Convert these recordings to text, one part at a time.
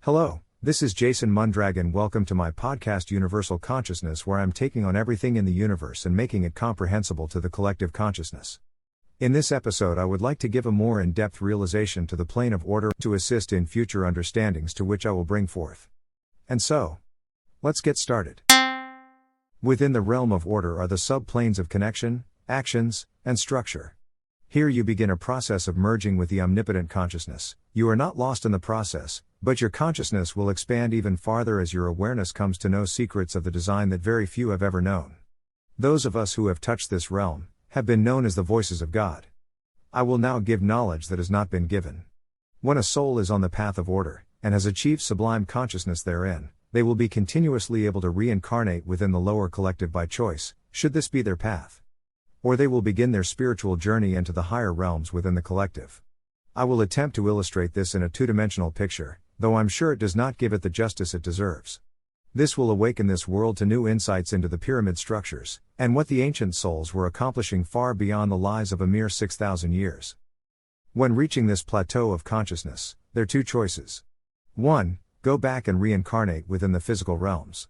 Hello, this is Jason Mundragon. Welcome to my podcast Universal Consciousness, where I'm taking on everything in the universe and making it comprehensible to the collective consciousness. In this episode, I would like to give a more in-depth realization to the plane of order to assist in future understandings to which I will bring forth. And so, let's get started. Within the realm of order are the subplanes of connection, actions, and structure. Here you begin a process of merging with the omnipotent consciousness. You are not lost in the process, but your consciousness will expand even farther as your awareness comes to know secrets of the design that very few have ever known. Those of us who have touched this realm have been known as the voices of God. I will now give knowledge that has not been given. When a soul is on the path of order, and has achieved sublime consciousness therein, they will be continuously able to reincarnate within the lower collective by choice, should this be their path. Or they will begin their spiritual journey into the higher realms within the collective. I will attempt to illustrate this in a two-dimensional picture, though I'm sure it does not give it the justice it deserves. This will awaken this world to new insights into the pyramid structures, and what the ancient souls were accomplishing far beyond the lies of a mere 6,000 years. When reaching this plateau of consciousness, there are two choices. 1. Go back and reincarnate within the physical realms.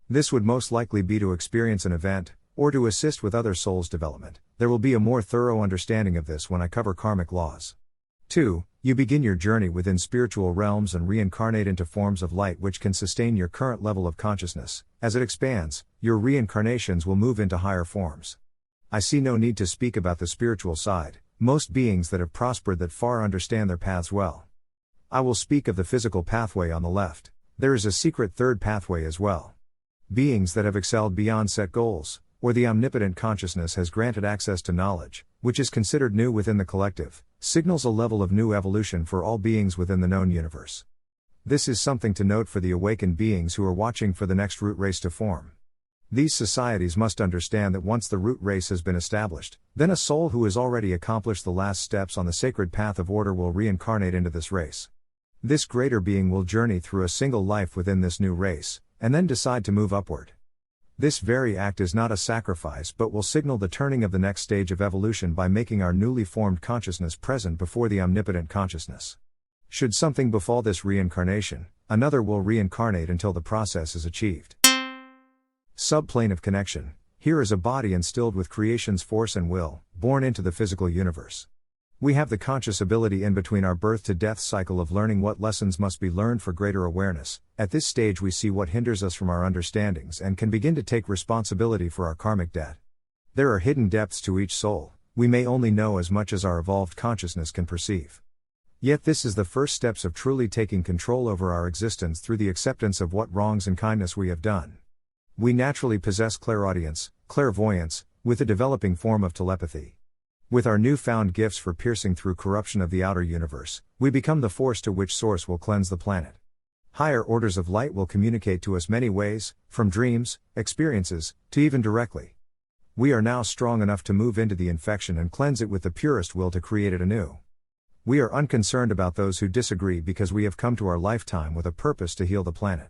This would most likely be to experience an event, or to assist with other souls' development. There will be a more thorough understanding of this when I cover karmic laws. 2. You begin your journey within spiritual realms and reincarnate into forms of light which can sustain your current level of consciousness. As it expands, your reincarnations will move into higher forms. I see no need to speak about the spiritual side. Most beings that have prospered that far understand their paths well. I will speak of the physical pathway on the left. There is a secret third pathway as well. Beings that have excelled beyond set goals, or the omnipotent consciousness has granted access to knowledge, which is considered new within the collective, signals a level of new evolution for all beings within the known universe. This is something to note for the awakened beings who are watching for the next root race to form. These societies must understand that once the root race has been established, then a soul who has already accomplished the last steps on the sacred path of order will reincarnate into this race. This greater being will journey through a single life within this new race, and then decide to move upward. This very act is not a sacrifice but will signal the turning of the next stage of evolution by making our newly formed consciousness present before the omnipotent consciousness. Should something befall this reincarnation, another will reincarnate until the process is achieved. Subplane of connection. Here is a body instilled with creation's force and will, born into the physical universe. We have the conscious ability in between our birth to death cycle of learning what lessons must be learned for greater awareness. At this stage we see what hinders us from our understandings and can begin to take responsibility for our karmic debt. There are hidden depths to each soul. We may only know as much as our evolved consciousness can perceive. Yet this is the first steps of truly taking control over our existence through the acceptance of what wrongs and kindness we have done. We naturally possess clairaudience, clairvoyance, with a developing form of telepathy. With our newfound gifts for piercing through corruption of the outer universe, we become the force to which Source will cleanse the planet. Higher orders of light will communicate to us many ways, from dreams, experiences, to even directly. We are now strong enough to move into the infection and cleanse it with the purest will to create it anew. We are unconcerned about those who disagree because we have come to our lifetime with a purpose to heal the planet.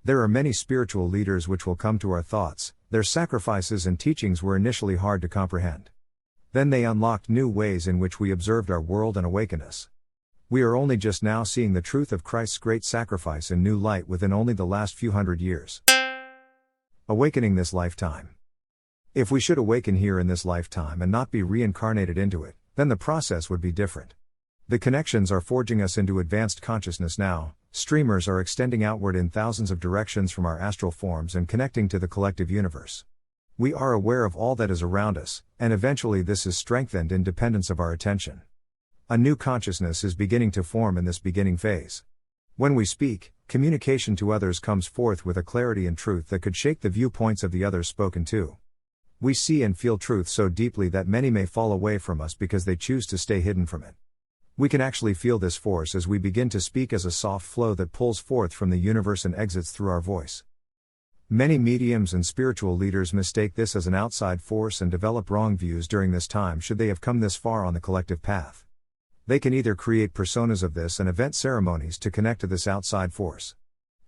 There are many spiritual leaders which will come to our thoughts. Their sacrifices and teachings were initially hard to comprehend. Then they unlocked new ways in which we observed our world and awakened us. We are only just now seeing the truth of Christ's great sacrifice in new light within only the last few hundred years. Awakening this lifetime. If we should awaken here in this lifetime and not be reincarnated into it, then the process would be different. The connections are forging us into advanced consciousness now. Streamers are extending outward in thousands of directions from our astral forms and connecting to the collective universe. We are aware of all that is around us, and eventually this is strengthened in dependence of our attention. A new consciousness is beginning to form in this beginning phase. When we speak, communication to others comes forth with a clarity and truth that could shake the viewpoints of the others spoken to. We see and feel truth so deeply that many may fall away from us because they choose to stay hidden from it. We can actually feel this force as we begin to speak as a soft flow that pulls forth from the universe and exits through our voice. Many mediums and spiritual leaders mistake this as an outside force and develop wrong views during this time should they have come this far on the collective path. They can either create personas of this and event ceremonies to connect to this outside force.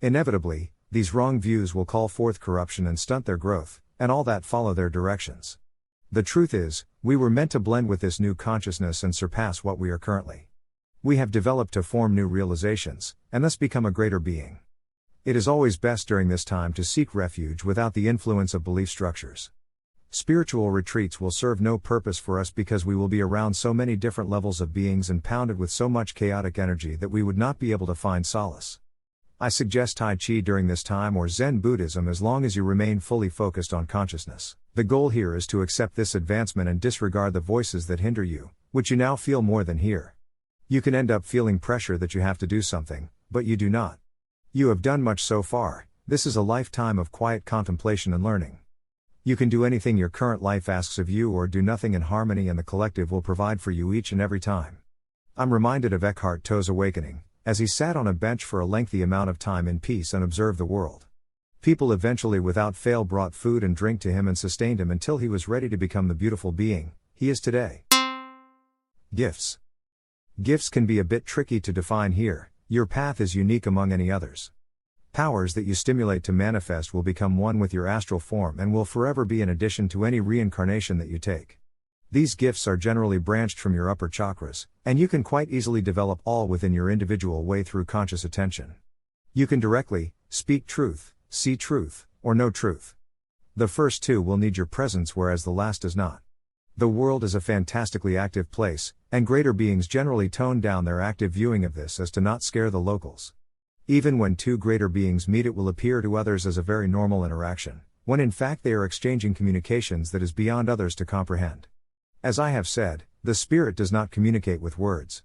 Inevitably, these wrong views will call forth corruption and stunt their growth, and all that follow their directions. The truth is, we were meant to blend with this new consciousness and surpass what we are currently. We have developed to form new realizations, and thus become a greater being. It is always best during this time to seek refuge without the influence of belief structures. Spiritual retreats will serve no purpose for us because we will be around so many different levels of beings and pounded with so much chaotic energy that we would not be able to find solace. I suggest Tai Chi during this time or Zen Buddhism as long as you remain fully focused on consciousness. The goal here is to accept this advancement and disregard the voices that hinder you, which you now feel more than hear. You can end up feeling pressure that you have to do something, but you do not. You have done much so far. This is a lifetime of quiet contemplation and learning. You can do anything your current life asks of you or do nothing in harmony, and the collective will provide for you each and every time. I'm reminded of Eckhart Tolle's awakening, as he sat on a bench for a lengthy amount of time in peace and observed the world. People eventually without fail brought food and drink to him and sustained him until he was ready to become the beautiful being he is today. Gifts. Gifts can be a bit tricky to define here. Your path is unique among any others. Powers that you stimulate to manifest will become one with your astral form and will forever be in addition to any reincarnation that you take. These gifts are generally branched from your upper chakras, and you can quite easily develop all within your individual way through conscious attention. You can directly speak truth, see truth, or know truth. The first two will need your presence, whereas the last does not. The world is a fantastically active place, and greater beings generally tone down their active viewing of this as to not scare the locals. Even when two greater beings meet, it will appear to others as a very normal interaction, when in fact they are exchanging communications that is beyond others to comprehend. As I have said, the spirit does not communicate with words.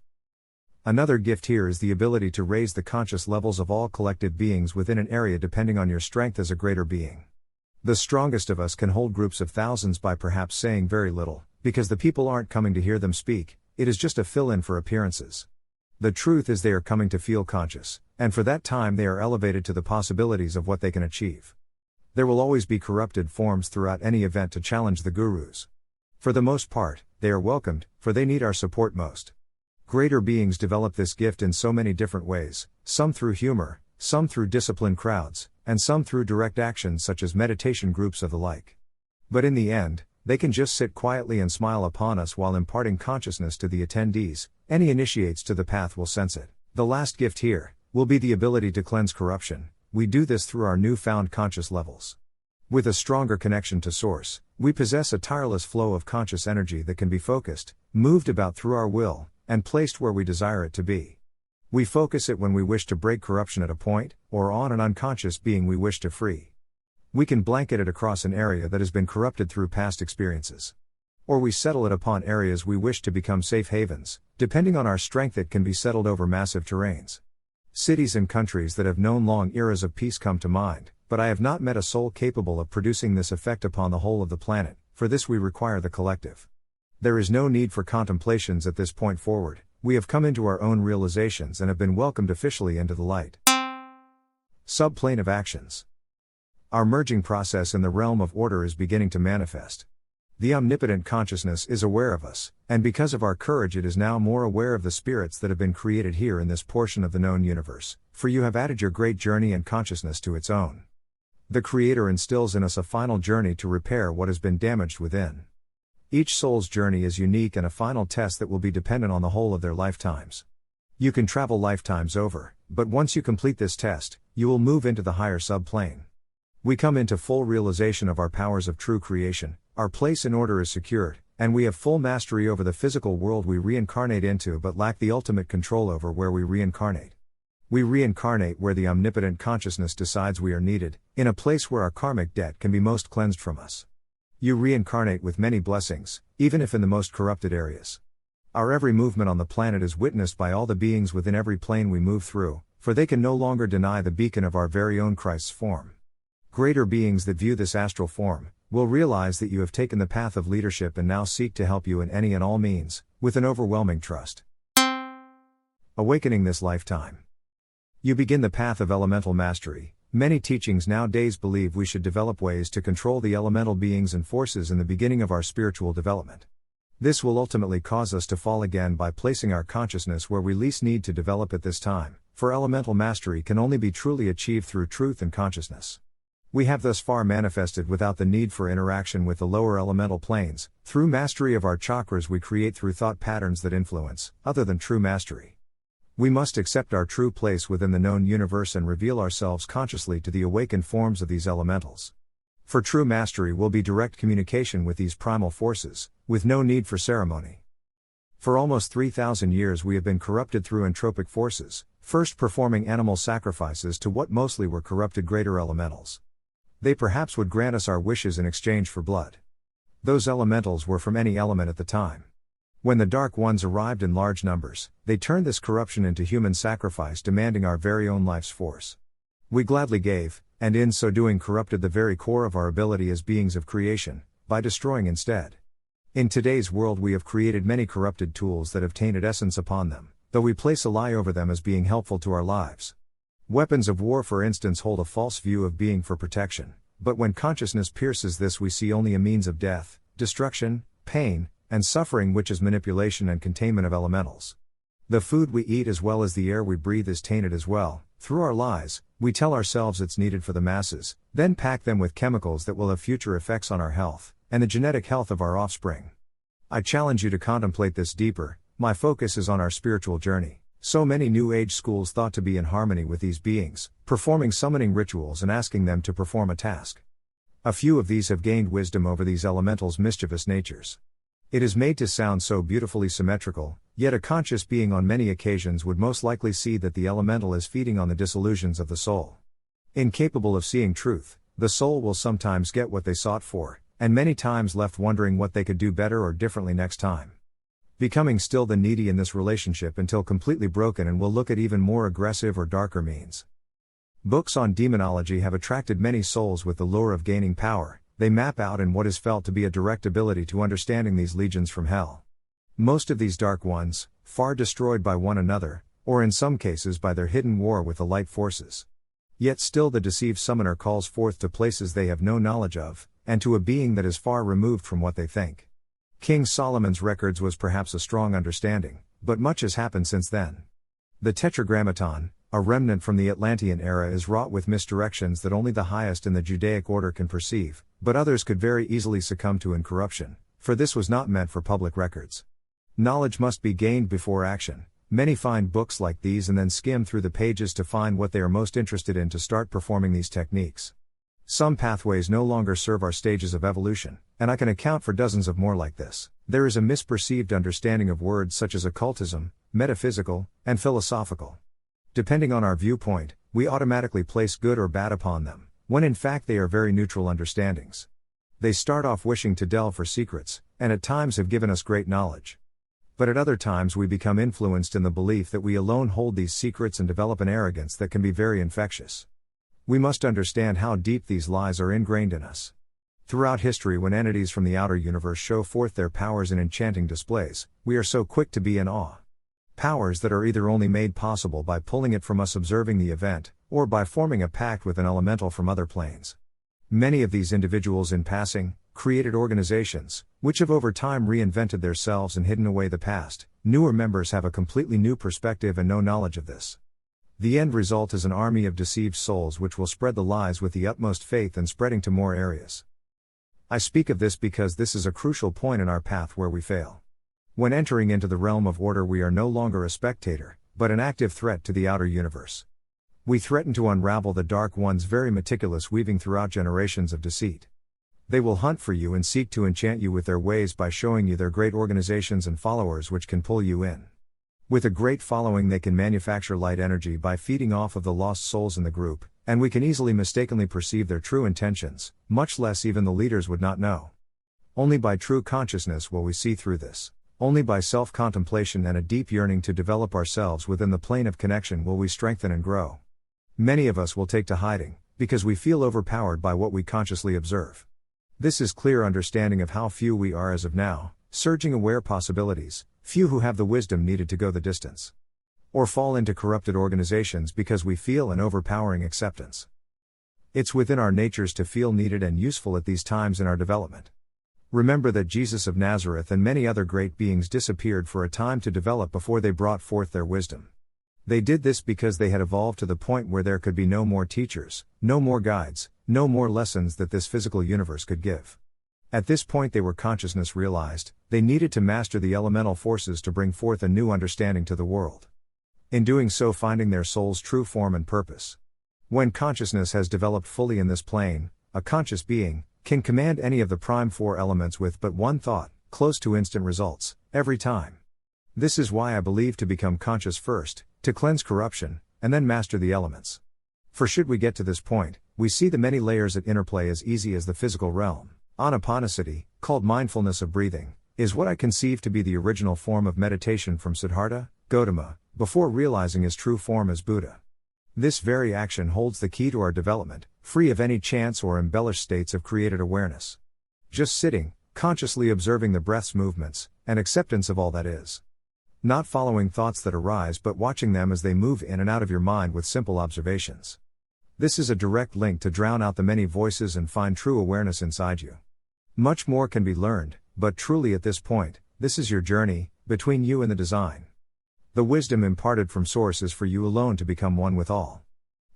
Another gift here is the ability to raise the conscious levels of all collective beings within an area depending on your strength as a greater being. The strongest of us can hold groups of thousands by perhaps saying very little, because the people aren't coming to hear them speak, it is just a fill-in for appearances. The truth is they are coming to feel conscious, and for that time they are elevated to the possibilities of what they can achieve. There will always be corrupted forms throughout any event to challenge the gurus. For the most part, they are welcomed, for they need our support most. Greater beings develop this gift in so many different ways, some through humor, some through disciplined crowds, and some through direct actions such as meditation groups of the like. But in the end, they can just sit quietly and smile upon us while imparting consciousness to the attendees. Any initiates to the path will sense it. The last gift here will be the ability to cleanse corruption. We do this through our newfound conscious levels. With a stronger connection to Source, we possess a tireless flow of conscious energy that can be focused, moved about through our will, and placed where we desire it to be. We focus it when we wish to break corruption at a point, or on an unconscious being we wish to free. We can blanket it across an area that has been corrupted through past experiences. Or we settle it upon areas we wish to become safe havens. Depending on our strength, it can be settled over massive terrains. Cities and countries that have known long eras of peace come to mind, but I have not met a soul capable of producing this effect upon the whole of the planet. For this we require the collective. There is no need for contemplations at this point forward. We have come into our own realizations and have been welcomed officially into the light. Subplane of actions. Our merging process in the realm of order is beginning to manifest. The omnipotent consciousness is aware of us, and because of our courage it is now more aware of the spirits that have been created here in this portion of the known universe, for you have added your great journey and consciousness to its own. The Creator instills in us a final journey to repair what has been damaged within. Each soul's journey is unique and a final test that will be dependent on the whole of their lifetimes. You can travel lifetimes over, but once you complete this test, you will move into the higher subplane. We come into full realization of our powers of true creation, our place in order is secured, and we have full mastery over the physical world we reincarnate into but lack the ultimate control over where we reincarnate. We reincarnate where the omnipotent consciousness decides we are needed, in a place where our karmic debt can be most cleansed from us. You reincarnate with many blessings, even if in the most corrupted areas. Our every movement on the planet is witnessed by all the beings within every plane we move through, for they can no longer deny the beacon of our very own Christ's form. Greater beings that view this astral form will realize that you have taken the path of leadership and now seek to help you in any and all means, with an overwhelming trust. Awakening this lifetime. You begin the path of elemental mastery. Many teachings nowadays believe we should develop ways to control the elemental beings and forces in the beginning of our spiritual development. This will ultimately cause us to fall again by placing our consciousness where we least need to develop at this time, for elemental mastery can only be truly achieved through truth and consciousness. We have thus far manifested without the need for interaction with the lower elemental planes. Through mastery of our chakras we create through thought patterns that influence, other than true mastery. We must accept our true place within the known universe and reveal ourselves consciously to the awakened forms of these elementals. For true mastery will be direct communication with these primal forces, with no need for ceremony. For almost 3,000 years we have been corrupted through entropic forces, first performing animal sacrifices to what mostly were corrupted greater elementals. They perhaps would grant us our wishes in exchange for blood. Those elementals were from any element at the time. When the Dark Ones arrived in large numbers, they turned this corruption into human sacrifice, demanding our very own life's force. We gladly gave, and in so doing corrupted the very core of our ability as beings of creation, by destroying instead. In today's world we have created many corrupted tools that have tainted essence upon them, though we place a lie over them as being helpful to our lives. Weapons of war for instance hold a false view of being for protection, but when consciousness pierces this we see only a means of death, destruction, pain, and suffering, which is manipulation and containment of elementals. The food we eat as well as the air we breathe is tainted as well. Through our lies, we tell ourselves it's needed for the masses, then pack them with chemicals that will have future effects on our health, and the genetic health of our offspring. I challenge you to contemplate this deeper. My focus is on our spiritual journey. So many New Age schools thought to be in harmony with these beings, performing summoning rituals and asking them to perform a task. A few of these have gained wisdom over these elementals' mischievous natures. It is made to sound so beautifully symmetrical, yet a conscious being on many occasions would most likely see that the elemental is feeding on the disillusions of the soul. Incapable of seeing truth, the soul will sometimes get what they sought for, and many times left wondering what they could do better or differently next time. Becoming still the needy in this relationship until completely broken, and will look at even more aggressive or darker means. Books on demonology have attracted many souls with the lure of gaining power. They map out in what is felt to be a direct ability to understanding these legions from hell. Most of these Dark Ones, far destroyed by one another, or in some cases by their hidden war with the light forces. Yet still the deceived summoner calls forth to places they have no knowledge of, and to a being that is far removed from what they think. King Solomon's records was perhaps a strong understanding, but much has happened since then. The Tetragrammaton, a remnant from the Atlantean era, is wrought with misdirections that only the highest in the Judaic order can perceive, but others could very easily succumb to in corruption, for this was not meant for public records. Knowledge must be gained before action. Many find books like these and then skim through the pages to find what they are most interested in to start performing these techniques. Some pathways no longer serve our stages of evolution, and I can account for dozens of more like this. There is a misperceived understanding of words such as occultism, metaphysical, and philosophical. Depending on our viewpoint, we automatically place good or bad upon them, when in fact they are very neutral understandings. They start off wishing to delve for secrets, and at times have given us great knowledge. But at other times we become influenced in the belief that we alone hold these secrets and develop an arrogance that can be very infectious. We must understand how deep these lies are ingrained in us. Throughout history, when entities from the outer universe show forth their powers in enchanting displays, we are so quick to be in awe. Powers that are either only made possible by pulling it from us observing the event, or by forming a pact with an elemental from other planes. Many of these individuals in passing, created organizations, which have over time reinvented themselves and hidden away the past. Newer members have a completely new perspective and no knowledge of this. The end result is an army of deceived souls which will spread the lies with the utmost faith and spreading to more areas. I speak of this because this is a crucial point in our path where we fail. When entering into the realm of order, we are no longer a spectator, but an active threat to the outer universe. We threaten to unravel the Dark One's very meticulous weaving throughout generations of deceit. They will hunt for you and seek to enchant you with their ways by showing you their great organizations and followers which can pull you in. With a great following, they can manufacture light energy by feeding off of the lost souls in the group, and we can easily mistakenly perceive their true intentions, much less even the leaders would not know. Only by true consciousness will we see through this. Only by self-contemplation and a deep yearning to develop ourselves within the plane of connection will we strengthen and grow. Many of us will take to hiding, because we feel overpowered by what we consciously observe. This is clear understanding of how few we are as of now, surging aware possibilities, few who have the wisdom needed to go the distance. Or fall into corrupted organizations because we feel an overpowering acceptance. It's within our natures to feel needed and useful at these times in our development. Remember that Jesus of Nazareth and many other great beings disappeared for a time to develop before they brought forth their wisdom. They did this because they had evolved to the point where there could be no more teachers, no more guides, no more lessons that this physical universe could give. At this point they were consciousness realized, they needed to master the elemental forces to bring forth a new understanding to the world. In doing so finding their soul's true form and purpose. When consciousness has developed fully in this plane, a conscious being can command any of the prime four elements with but one thought, close to instant results, every time. This is why I believe to become conscious first, to cleanse corruption, and then master the elements. For should we get to this point, we see the many layers at interplay as easy as the physical realm. Anapanasati, called mindfulness of breathing, is what I conceive to be the original form of meditation from Siddhartha, Gautama, before realizing his true form as Buddha. This very action holds the key to our development, free of any chance or embellished states of created awareness. Just sitting, consciously observing the breath's movements, and acceptance of all that is. Not following thoughts that arise but watching them as they move in and out of your mind with simple observations. This is a direct link to drown out the many voices and find true awareness inside you. Much more can be learned, but truly at this point, this is your journey, between you and the design. The wisdom imparted from Source is for you alone to become one with all.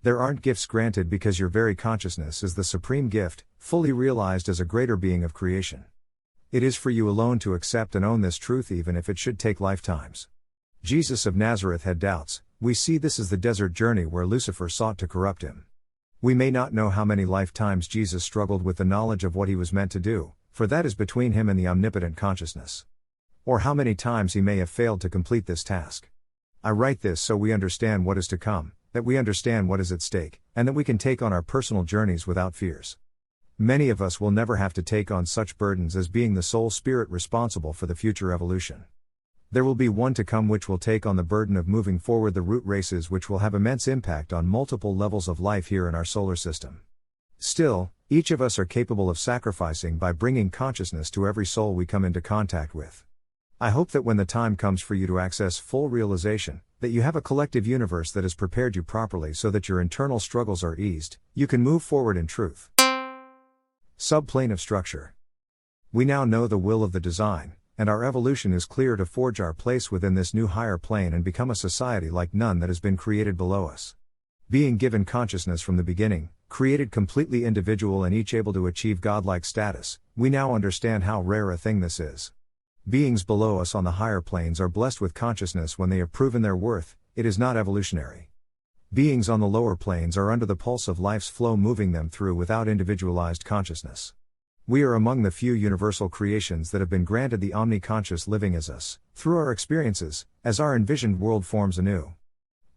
There aren't gifts granted because your very consciousness is the supreme gift, fully realized as a greater being of creation. It is for you alone to accept and own this truth even if it should take lifetimes. Jesus of Nazareth had doubts. We see this as the desert journey where Lucifer sought to corrupt him. We may not know how many lifetimes Jesus struggled with the knowledge of what he was meant to do, for that is between him and the omnipotent consciousness. Or how many times he may have failed to complete this task. I write this so we understand what is to come, that we understand what is at stake, and that we can take on our personal journeys without fears. Many of us will never have to take on such burdens as being the soul spirit responsible for the future evolution. There will be one to come which will take on the burden of moving forward the root races which will have immense impact on multiple levels of life here in our solar system. Still, each of us are capable of sacrificing by bringing consciousness to every soul we come into contact with. I hope that when the time comes for you to access full realization, that you have a collective universe that has prepared you properly so that your internal struggles are eased, you can move forward in truth. Subplane of structure. We now know the will of the design, and our evolution is clear to forge our place within this new higher plane and become a society like none that has been created below us. Being given consciousness from the beginning, created completely individual and each able to achieve godlike status, we now understand how rare a thing this is. Beings below us on the higher planes are blessed with consciousness when they have proven their worth. It is not evolutionary. Beings on the lower planes are under the pulse of life's flow moving them through without individualized consciousness. We are among the few universal creations that have been granted the omni-conscious living as us, through our experiences, as our envisioned world forms anew.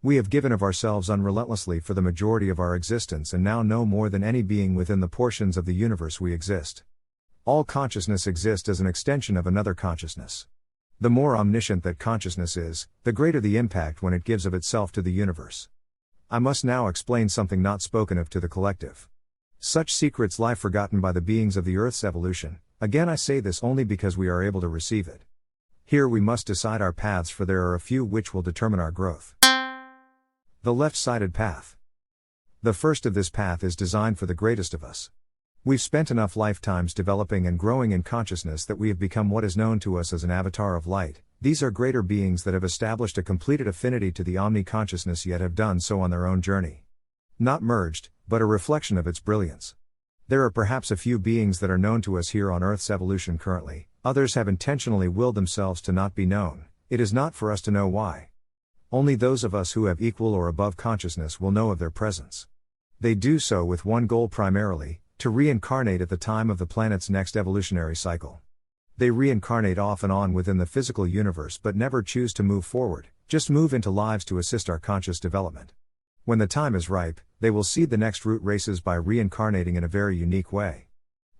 We have given of ourselves unrelentlessly for the majority of our existence and now know more than any being within the portions of the universe we exist. All consciousness exists as an extension of another consciousness. The more omniscient that consciousness is, the greater the impact when it gives of itself to the universe. I must now explain something not spoken of to the collective. Such secrets lie forgotten by the beings of the Earth's evolution. Again I say this only because we are able to receive it. Here we must decide our paths, for there are a few which will determine our growth. The left-sided path. The first of this path is designed for the greatest of us. We've spent enough lifetimes developing and growing in consciousness that we have become what is known to us as an avatar of light. These are greater beings that have established a completed affinity to the omni-consciousness yet have done so on their own journey. Not merged, but a reflection of its brilliance. There are perhaps a few beings that are known to us here on Earth's evolution currently, others have intentionally willed themselves to not be known. It is not for us to know why. Only those of us who have equal or above consciousness will know of their presence. They do so with one goal primarily, to reincarnate at the time of the planet's next evolutionary cycle. They reincarnate off and on within the physical universe but never choose to move forward, just move into lives to assist our conscious development. When the time is ripe, they will seed the next root races by reincarnating in a very unique way.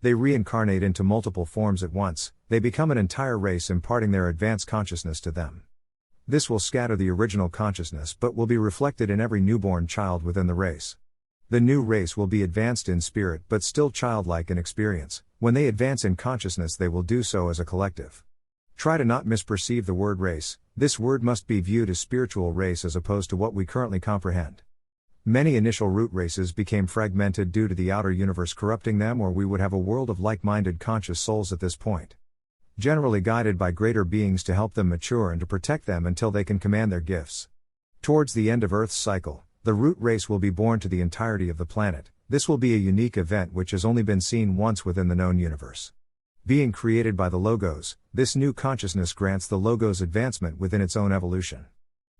They reincarnate into multiple forms at once, they become an entire race imparting their advanced consciousness to them. This will scatter the original consciousness but will be reflected in every newborn child within the race. The new race will be advanced in spirit but still childlike in experience. When they advance in consciousness they will do so as a collective. Try to not misperceive the word race. This word must be viewed as spiritual race as opposed to what we currently comprehend. Many initial root races became fragmented due to the outer universe corrupting them, or we would have a world of like-minded conscious souls at this point. Generally guided by greater beings to help them mature and to protect them until they can command their gifts. Towards the end of Earth's cycle, the root race will be born to the entirety of the planet. This will be a unique event which has only been seen once within the known universe. Being created by the Logos, this new consciousness grants the Logos advancement within its own evolution.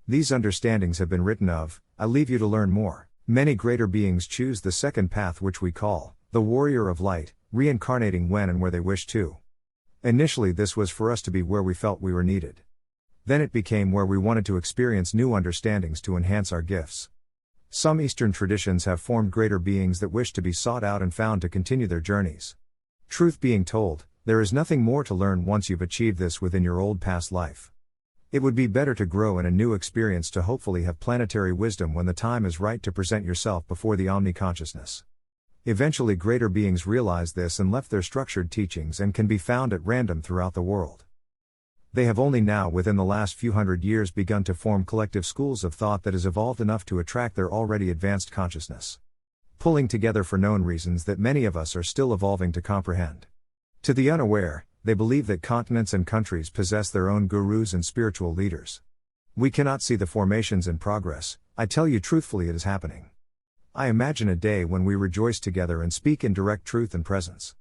These understandings have been written of, I leave you to learn more. Many greater beings choose the second path, which we call the warrior of light, reincarnating when and where they wish to. Initially, this was for us to be where we felt we were needed. Then it became where we wanted to experience new understandings to enhance our gifts. Some Eastern traditions have formed greater beings that wish to be sought out and found to continue their journeys. Truth being told, there is nothing more to learn once you've achieved this within your old past life. It would be better to grow in a new experience to hopefully have planetary wisdom when the time is right to present yourself before the omni-consciousness. Eventually greater beings realized this and left their structured teachings and can be found at random throughout the world. They have only now within the last few hundred years begun to form collective schools of thought that has evolved enough to attract their already advanced consciousness, pulling together for known reasons that many of us are still evolving to comprehend. To the unaware, they believe that continents and countries possess their own gurus and spiritual leaders. We cannot see the formations in progress. I tell you truthfully, it is happening. I imagine a day when we rejoice together and speak in direct truth and presence.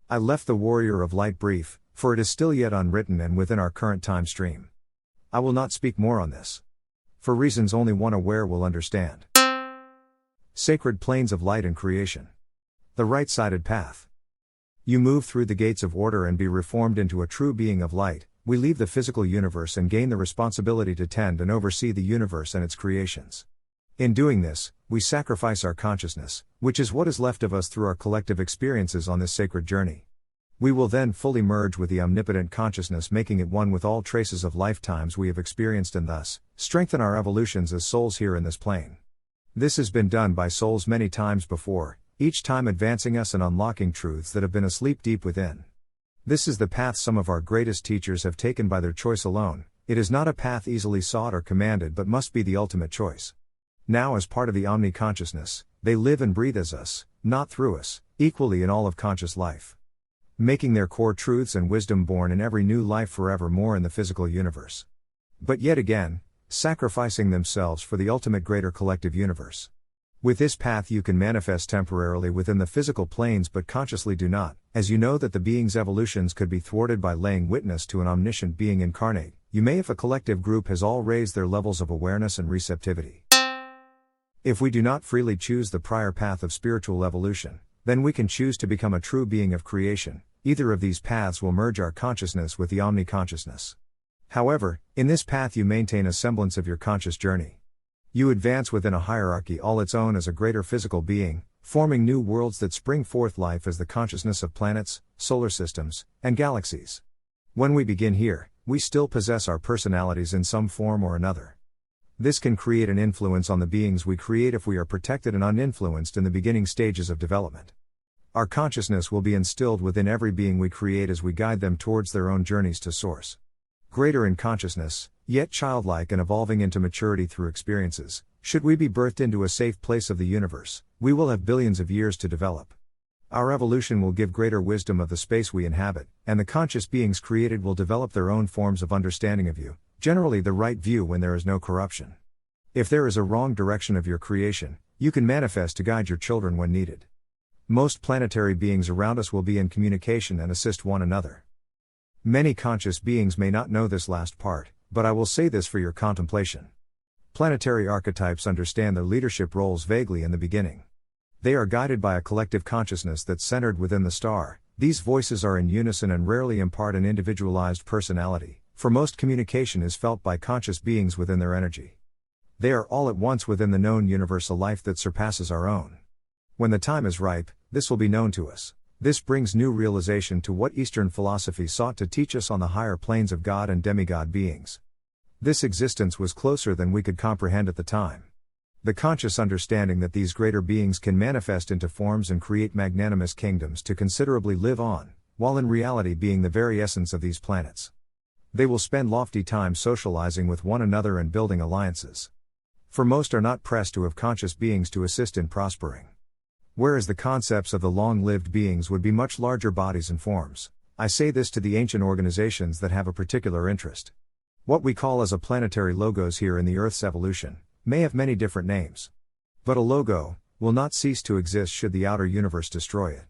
I left the warrior of light brief, for it is still yet unwritten and within our current time stream. I will not speak more on this, for reasons only one aware will understand. Sacred planes of light and creation. The right-sided path. You move through the gates of order and be reformed into a true being of light. We leave the physical universe and gain the responsibility to tend and oversee the universe and its creations. In doing this, we sacrifice our consciousness, which is what is left of us through our collective experiences on this sacred journey. We will then fully merge with the omnipotent consciousness, making it one with all traces of lifetimes we have experienced, and thus strengthen our evolutions as souls here in this plane. This has been done by souls many times before, each time advancing us and unlocking truths that have been asleep deep within. This is the path some of our greatest teachers have taken by their choice alone. It is not a path easily sought or commanded, but must be the ultimate choice. Now, as part of the omni-consciousness, they live and breathe as us, not through us, equally in all of conscious life, making their core truths and wisdom born in every new life forevermore in the physical universe. But yet again, sacrificing themselves for the ultimate greater collective universe. With this path you can manifest temporarily within the physical planes but consciously do not, as you know that the being's evolutions could be thwarted by laying witness to an omniscient being incarnate. You may if a collective group has all raised their levels of awareness and receptivity. If we do not freely choose the prior path of spiritual evolution, then we can choose to become a true being of creation. Either of these paths will merge our consciousness with the omni-consciousness. However, in this path you maintain a semblance of your conscious journey. You advance within a hierarchy all its own as a greater physical being, forming new worlds that spring forth life as the consciousness of planets, solar systems, and galaxies. When we begin here, we still possess our personalities in some form or another. This can create an influence on the beings we create if we are protected and uninfluenced in the beginning stages of development. Our consciousness will be instilled within every being we create as we guide them towards their own journeys to source. Greater in consciousness, yet childlike and evolving into maturity through experiences. Should we be birthed into a safe place of the universe, we will have billions of years to develop. Our evolution will give greater wisdom of the space we inhabit, and the conscious beings created will develop their own forms of understanding of you, generally the right view when there is no corruption. If there is a wrong direction of your creation, you can manifest to guide your children when needed. Most planetary beings around us will be in communication and assist one another. Many conscious beings may not know this last part, but I will say this for your contemplation. Planetary archetypes understand their leadership roles vaguely in the beginning. They are guided by a collective consciousness that's centered within the star. These voices are in unison and rarely impart an individualized personality, for most communication is felt by conscious beings within their energy. They are all at once within the known universal life that surpasses our own. When the time is ripe, this will be known to us. This brings new realization to what Eastern philosophy sought to teach us on the higher planes of God and demigod beings. This existence was closer than we could comprehend at the time. The conscious understanding that these greater beings can manifest into forms and create magnanimous kingdoms to considerably live on, while in reality being the very essence of these planets. They will spend lofty time socializing with one another and building alliances. For most are not pressed to have conscious beings to assist in prospering. Whereas the concepts of the long-lived beings would be much larger bodies and forms. I say this to the ancient organizations that have a particular interest. What we call as a planetary logos here in the Earth's evolution, may have many different names. But a logo will not cease to exist should the outer universe destroy it.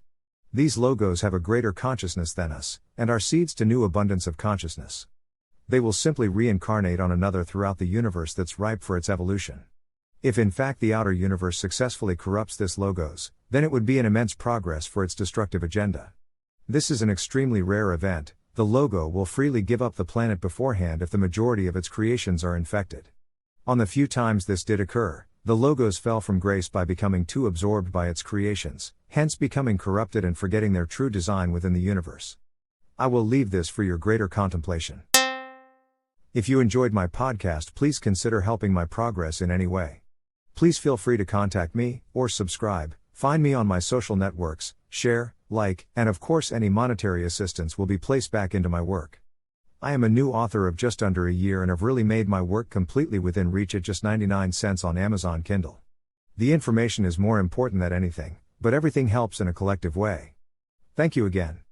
These logos have a greater consciousness than us, and are seeds to new abundance of consciousness. They will simply reincarnate on another throughout the universe that's ripe for its evolution. If in fact the outer universe successfully corrupts this logos, then it would be an immense progress for its destructive agenda. This is an extremely rare event. The logo will freely give up the planet beforehand if the majority of its creations are infected. On the few times this did occur, the logos fell from grace by becoming too absorbed by its creations, hence becoming corrupted and forgetting their true design within the universe. I will leave this for your greater contemplation. If you enjoyed my podcast, please consider helping my progress in any way. Please feel free to contact me, or subscribe, find me on my social networks, share, like, and of course any monetary assistance will be placed back into my work. I am a new author of just under a year and have really made my work completely within reach at just 99 cents on Amazon Kindle. The information is more important than anything, but everything helps in a collective way. Thank you again.